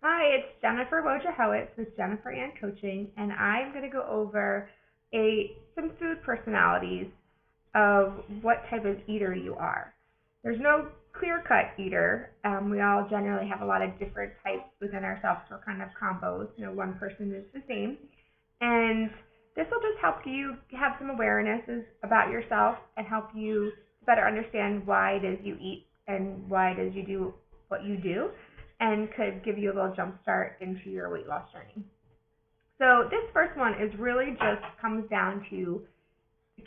Hi, it's Jennifer Wojciechowicz with Jennifer Ann Coaching, and I'm going to go over some food personalities of what type of eater you are. There's no clear-cut eater. We all generally have a lot of different types within ourselves. We're kind of combos. One person is the same, and this will just help you have some awarenesses about yourself and help you better understand why it is you eat and why it is you do what you do, and could give you a little jump start into your weight loss journey. So this first one is really just comes down to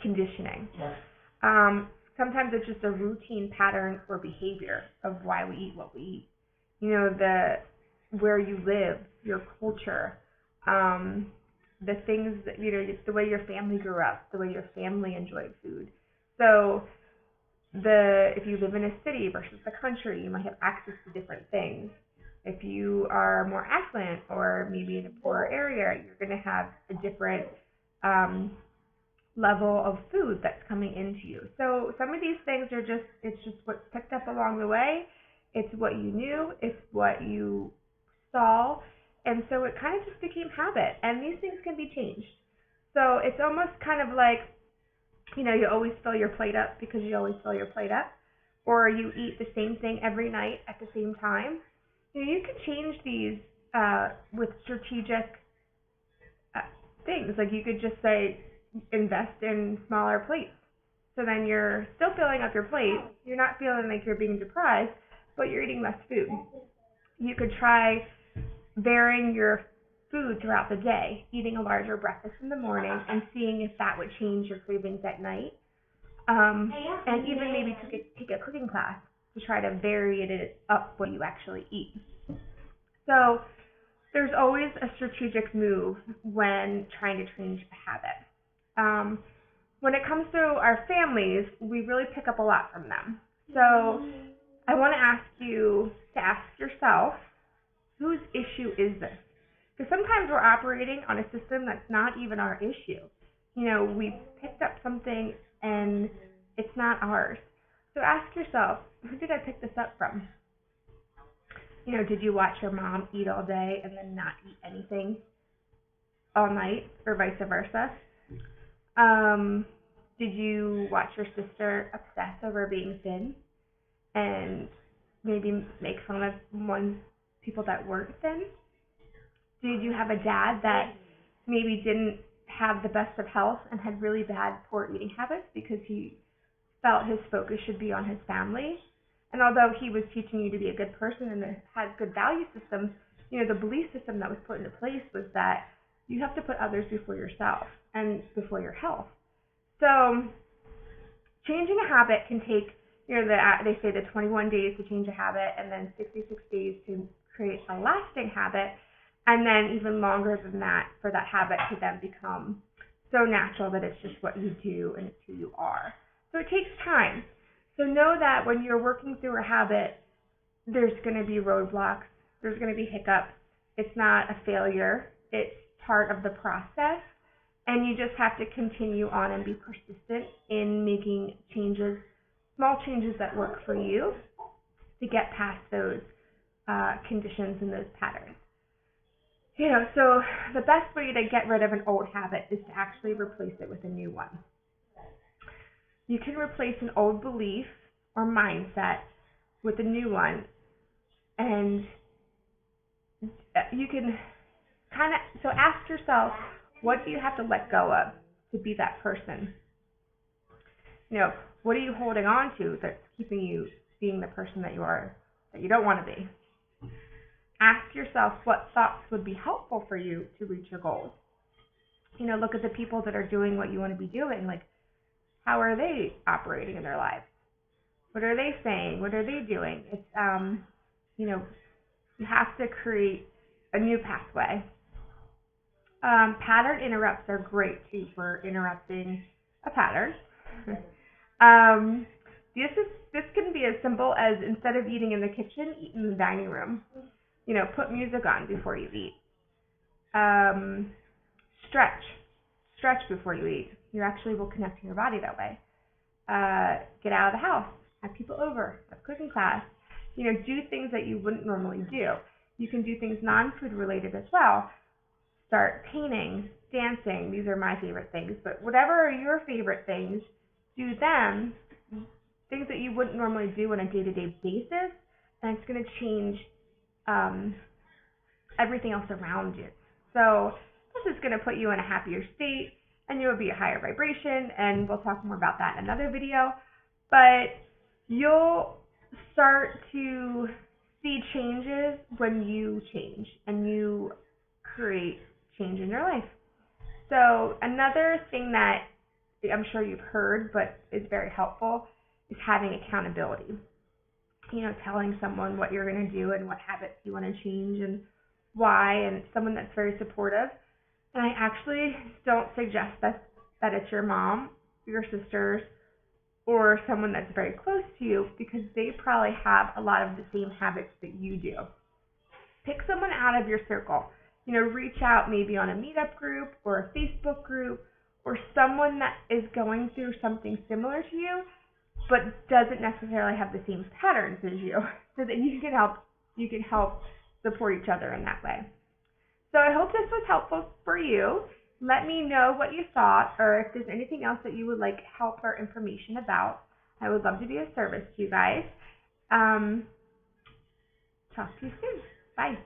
conditioning. Sometimes it's just a routine pattern or behavior of why we eat what we eat. The where you live, your culture, the things that the way your family grew up, the way your family enjoyed food. So if you live in a city versus the country, you might have access to different things. If you are more affluent or maybe in a poorer area, you're going to have a different level of food that's coming into you. So some of these things it's just what's picked up along the way. It's what you knew, it's what you saw, and so it kind of just became habit. And these things can be changed. So it's almost kind of like, you always fill your plate up because you always fill your plate up, or you eat the same thing every night at the same time. You can change these with strategic things. Like you could just say, invest in smaller plates. So then you're still filling up your plate. You're not feeling like you're being deprived, but you're eating less food. You could try varying your food throughout the day, eating a larger breakfast in the morning and seeing if that would change your cravings at night. And even maybe take a cooking class to try to vary it up what you actually eat. So there's always a strategic move when trying to change a habit. When it comes to our families, we really pick up a lot from them. So I want to ask you to ask yourself, whose issue is this? Because sometimes we're operating on a system that's not even our issue. We picked up something and it's not ours. So ask yourself, who did I pick this up from? Did you watch your mom eat all day and then not eat anything all night, or vice versa? Did you watch your sister obsess over being thin and maybe make fun of people that weren't thin? Did you have a dad that maybe didn't have the best of health and had really bad poor eating habits because he felt his focus should be on his family? And although he was teaching you to be a good person and had good value systems, the belief system that was put into place was that you have to put others before yourself and before your health. So changing a habit can take, they say the 21 days to change a habit, and then 66 days to create a lasting habit, and then even longer than that for that habit to then become so natural that it's just what you do and it's who you are. So it takes time. So know that when you're working through a habit, there's going to be roadblocks, there's going to be hiccups. It's not a failure, it's part of the process. And you just have to continue on and be persistent in making changes, small changes that work for you to get past those conditions and those patterns. So the best way to get rid of an old habit is to actually replace it with a new one. You can replace an old belief or mindset with a new one, and you can so ask yourself, what do you have to let go of to be that person? What are you holding on to that's keeping you being the person that you are, that you don't want to be? Ask yourself what thoughts would be helpful for you to reach your goals. Look at the people that are doing what you want to be doing. Like, how are they operating in their lives? What are they saying? What are they doing? It's, you have to create a new pathway. Pattern interrupts are great too for interrupting a pattern. This can be as simple as, instead of eating in the kitchen, eat in the dining room. Put music on before you eat. Stretch before you eat. You actually will connect to your body that way. Get out of the house. Have people over. Have cooking class. Do things that you wouldn't normally do. You can do things non-food related as well. Start painting, dancing. These are my favorite things, but whatever are your favorite things, do them. Things that you wouldn't normally do on a day-to-day basis, and it's going to change um, everything else around you. So this is going to put you in a happier state, and you will be a higher vibration, and we'll talk more about that in another video. But you'll start to see changes when you change and you create change in your life. So another thing that I'm sure you've heard but is very helpful is having accountability. Telling someone what you're going to do and what habits you want to change and why, and someone that's very supportive. And I actually don't suggest that it's your mom, your sisters, or someone that's very close to you, because they probably have a lot of the same habits that you do. Pick someone out of your circle. Reach out maybe on a meetup group or a Facebook group, or someone that is going through something similar to you but doesn't necessarily have the same patterns as you, so that you can help support each other in that way. So I hope this was helpful for you. Let me know what you thought, or if there's anything else that you would like help or information about. I would love to be of service to you guys. Talk to you soon. Bye.